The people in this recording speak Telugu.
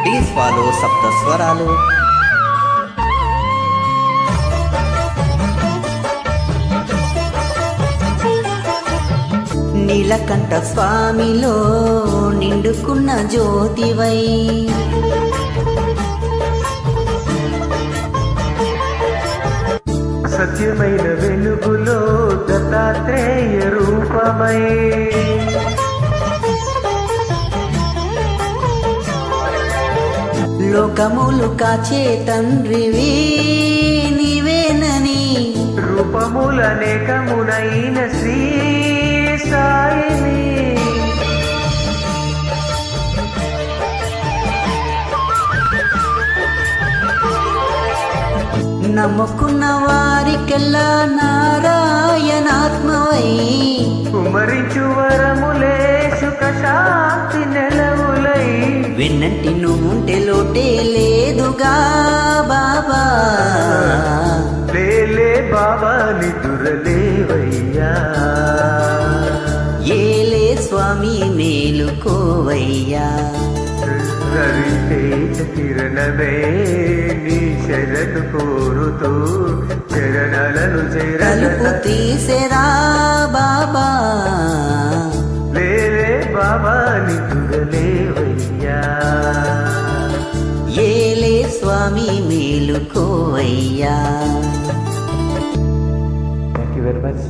ప్లీజ్ ఫాలో సప్త స్వరాలు. నీలకంఠ స్వామిలో నిండుకున్న జ్యోతివై, సత్యమైన వెలుగులో దత్తాత్రేయ రూపమై, లోకములు కాచే తండ్రివి నీవేనని, రూపములనేకమునైన శ్రీ సాయిని, నమ్ముకున్న వారికెల్లా నారాయణాత్మవై, కుమరించు వరములే సుఖ శాంతి నెలవులై, విన్నంటి నువ్వుంటే లోటే లేదుగా బాబా. లేలే బాబా నిదురలేవయ్యా, ఏలే స్వామి మేలుకోవయ్యా. రవితేజ కిరణమే నీ శరణు కోరుతూ చరణలను తలుపు తీసెరా బాబా, లేలే బాబా నిదురలేవయ్యా, ఏలే స్వామి మేలుకోవయ్యా. Thank you very much.